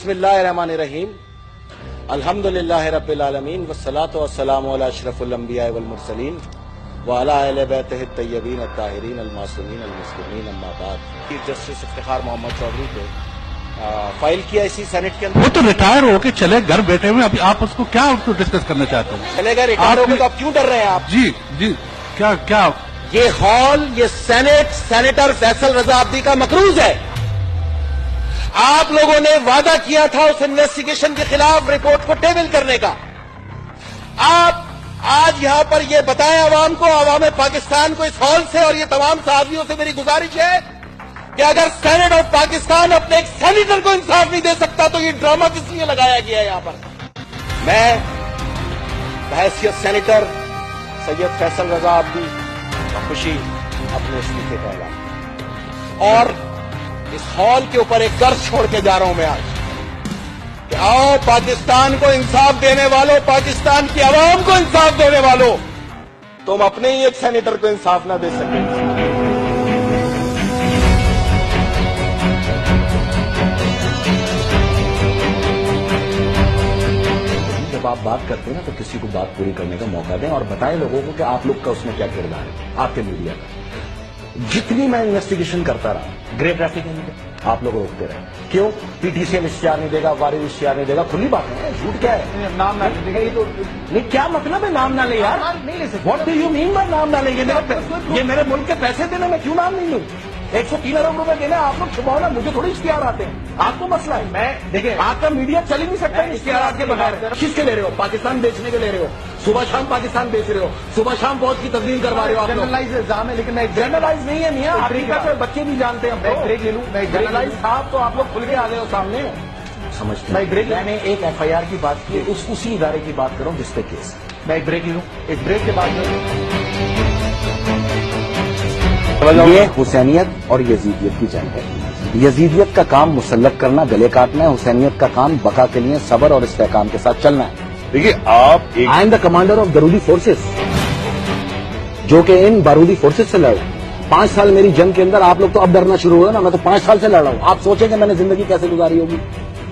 بسم اللہ الرحمن الرحیم الحمدللہ رب العالمین والصلاة والسلام علی اشرف الانبیاء والمرسلین وعلی اہل بیتہ الطیبین الطاہرین المعصومین المسلمین اما بعد. چیف جسٹس افتخار محمد چودھری کو فائل کیا اسی سینٹ کے اندر. وہ تو ریٹائر ہو کے چلے گھر بیٹھے ہوئے, ابھی آپ اس کو کیا ڈسکس کرنا چاہتے ہیں؟ چلے گئے ریٹائر ہو کے, تو آپ کیوں ڈر رہے ہیں؟ آپ جی کیا یہ ہال, یہ سینٹ سینیٹر فیصل رضا عابدی کا مقروض ہے. آپ لوگوں نے وعدہ کیا تھا اس انویسٹیگیشن کے خلاف رپورٹ کو ٹیبل کرنے کا. آپ آج یہاں پر یہ بتائیں عوام کو, عوام پاکستان کو, اس ہال سے اور یہ تمام صحافیوں سے میری گزارش ہے کہ اگر سینٹ آف پاکستان اپنے ایک سینیٹر کو انصاف نہیں دے سکتا تو یہ ڈرامہ کس لیے لگایا گیا ہے یہاں پر. میں بحیثیت سینیٹر سید فیصل رضا عابدی خوشی اپنے استعفے کا اعلان, اور اس ہال کے اوپر ایک قرض چھوڑ کے جا رہا ہوں میں آج کہ آؤ پاکستان کو انصاف دینے والوں, پاکستان کی عوام کو انصاف دینے والوں, تم اپنے ہی ایک سینیٹر کو انصاف نہ دے سکے. جب آپ بات کرتے ہیں نا تو کسی کو بات پوری کرنے کا موقع دیں اور بتائیں لوگوں کو کہ آپ لوگ کا اس میں کیا کردار ہے, آپ کے میڈیا کا. جتنی میں انویسٹیگیشن کرتا رہا, گرے ٹریفک آپ لوگ روکتے رہے. کیوں؟ پی ٹی سی ایم اشتہار نہیں دے گا, وارث اشتہار نہیں دے گا, کھلی بات ہے, جھوٹ کیا ہے؟ نام نہ لے گا. نہیں, کیا مطلب ہے نام نہ لے یار؟ What do you mean by نام نہ لیں گے؟ یہ میرے ملک کے پیسے دینے میں کیوں نام نہیں لوں؟ 103 ارب روپے دینا, آپ لوگ چھپاؤ نا, مجھے تھوڑی اشتہار آتے ہیں, آپ کو مسئلہ ہے. میں دیکھیں آپ کا میڈیا چل ہی نہیں سکتا اشتہارات کے بغیر. کس کے لے رہے ہو؟ پاکستان بیچنے کے لے رہے ہو, صبح شام پاکستان بیچ رہے ہو, صبح شام فوج کی تنظیم کروا رہے ہو. آپ جنرلائز الزام ہے, لیکن میں جنرلائز نہیں ہے میاں, افریقہ کے بچے بھی جانتے ہیں. بریک لے لوں, جنرلائز صاحب تو آپ لوگ کھل کے آ گئے ہو سامنے. سمجھتے ہیں میں نے ایک ایف آئی آر کی بات کی, اسی ادارے کی بات کروں جس پہ کیس. میں ایک بریک لوں, ایک بریک کے بعد یہ حسینیت اور یزیدیت کی جنگ ہے. یزیدیت کا کام مسلط کرنا, گلے کاٹنا ہے. حسینیت کا کام بقا کے لیے صبر اور استحکام کے ساتھ چلنا ہے. دیکھیے آپ I am the commander of بارودی فورسز, جو کہ ان بارودی فورسز سے لڑے. 5 سال میری جنگ کے اندر آپ لوگ تو اب ڈرنا شروع ہو گئے نا, میں تو 5 سال سے لڑ رہا ہوں. آپ سوچیں کہ میں نے زندگی کیسے گزاری ہوگی,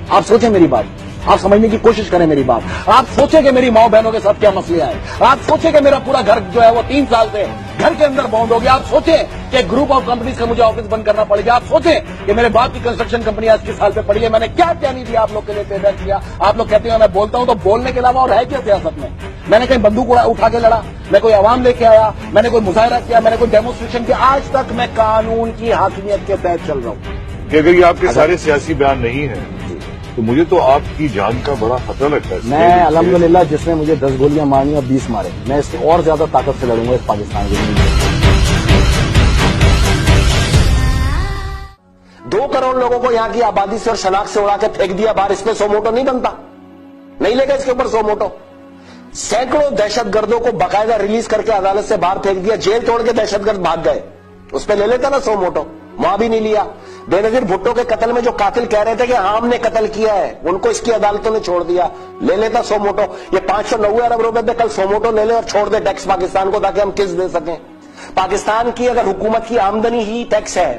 آپ سوچیں میری بات, آپ سمجھنے کی کوشش کریں میری بات. آپ سوچیں کہ میری ماؤں بہنوں کے ساتھ کیا مسئلے آئے. آپ سوچیں کہ میرا پورا گھر جو ہے وہ 3 سال سے گھر کے اندر بونڈ ہو گیا. آپ سوچیں کہ گروپ آف کمپنیز کا مجھے آفس بند کرنا پڑے گا. آپ سوچیں کہ میرے باپ کی کنسٹرکشن کمپنی آج کس سال پہ پڑی ہے. میں نے کیا نہیں دیا آپ لوگ کے لیے, پے بیک کیا. آپ لوگ کہتے ہیں میں بولتا ہوں, تو بولنے کے علاوہ اور ہے کیا سیاست میں؟ میں نے کہیں بندوق اٹھا کے لڑا, میں کوئی عوام لے کے آیا, میں نے کوئی مظاہرہ کیا, میں نے کوئی ڈیمونسٹریشن کیا؟ آج تک میں قانون کی حاکمیت کے تحت چل رہا ہوں. کہ اگر یہ آپ کے سارے سیاسی بیان نہیں ہیں تو مجھے تو آپ کی جان کا بڑا خطرہ لگتا ہے. میں الحمدللہ جس نے مجھے 10 گولیاں مارنی اور 20 مارے, میں اس سے اور زیادہ طاقت سے لڑوں گا اس پاکستان کے لیے. 2 کروڑ لوگوں کو یہاں کی آبادی سے اور شناخت سے اڑا کے پھینک دیا باہر. اس میں 100 موٹو نہیں بنتا, نہیں لے گا اس کے اوپر 100 موٹو. سینکڑوں دہشت گردوں کو باقاعدہ ریلیز کر کے عدالت سے باہر پھینک دیا, جیل توڑ کے دہشت گرد بھاگ گئے. اس پہ لے لیتا نا 100 موٹو, وہاں بھی نہیں لیا. بے نظیر بھٹو کے قتل میں جو قاتل کہہ رہے تھے کہ ہم نے قتل کیا ہے, ان کو اس کی عدالتوں نے چھوڑ دیا, لے لیتا 100 موٹو. یہ 590 ارب روپے پہ کل 100 موٹو لے لے اور چھوڑ دے ٹیکس پاکستان کو, تاکہ ہم قسط دے سکیں. پاکستان کی اگر حکومت کی آمدنی ہی ٹیکس ہے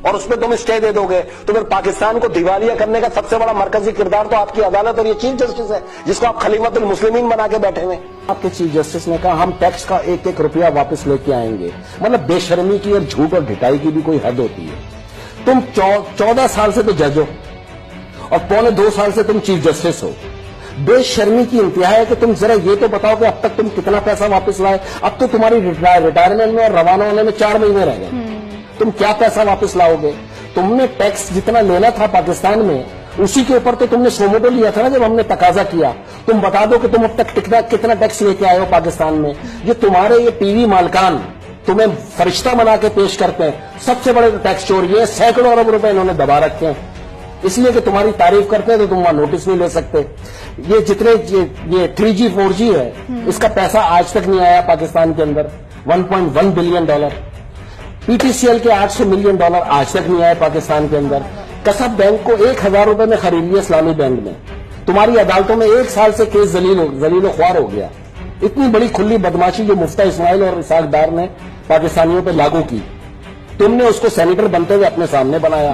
اور اس پہ تم اسٹے دے دو گے, تو پھر پاکستان کو دیوالیہ کرنے کا سب سے بڑا مرکزی کردار تو آپ کی عدالت اور یہ چیف جسٹس ہے, جس کو آپ خلیفۃ المسلمین بنا کے بیٹھے ہوئے. آپ کے چیف جسٹس نے کہا ہم ٹیکس کا 1 روپیہ واپس لے کے آئیں گے. مطلب بے شرمی کی اور جھوٹ اور ڈھٹائی کی بھی کوئی حد ہوتی ہے. تم 14 سال سے تو جج ہو اور 1.25 سال سے تم چیف جسٹس ہو. بے شرمی کی انتہا ہے کہ تم ذرا یہ تو بتاؤ کہ اب تک تم کتنا پیسہ واپس لائے. اب تو تمہاری ریٹائرمنٹ میں اور روانہ ہونے میں 4 مہینے رہ گئے. تم کیا پیسہ واپس لاؤ گے؟ تم نے ٹیکس جتنا لینا تھا پاکستان میں, اسی کے اوپر تو تم نے 100 موٹو لیا تھا نا جب ہم نے تقاضا کیا. تم بتا دو کہ تم اب تک کتنا ٹیکس لے کے آئے ہو پاکستان میں. یہ تمہارے یہ ٹی وی مالکان تمہیں فرشتہ بنا کے پیش کرتے ہیں. سب سے بڑے ٹیکس چور یہ, سینکڑوں ارب روپے انہوں نے دبا رکھے ہیں, اس لیے کہ تمہاری تعریف کرتے ہیں تو تم وہاں نوٹس نہیں لے سکتے. یہ جتنے یہ 3G 4G ہے, اس کا پیسہ آج تک نہیں آیا پاکستان کے اندر. $1.1 بلین. PTCL کے $800 ملین آج تک نہیں آئے پاکستان کے اندر. کسب بینک کو 1000 روپے میں خرید لیا اسلامی بینک میں. تمہاری عدالتوں میں 1 سال سے کیس ذلیل و خوار ہو گیا. اتنی بڑی کھلی بدماشی جو مفتہ اسماعیل اور اسحاق ڈار نے پاکستانیوں پہ لاگو کی, تم نے اس کو سینیٹر بنتے ہوئے اپنے سامنے بنایا.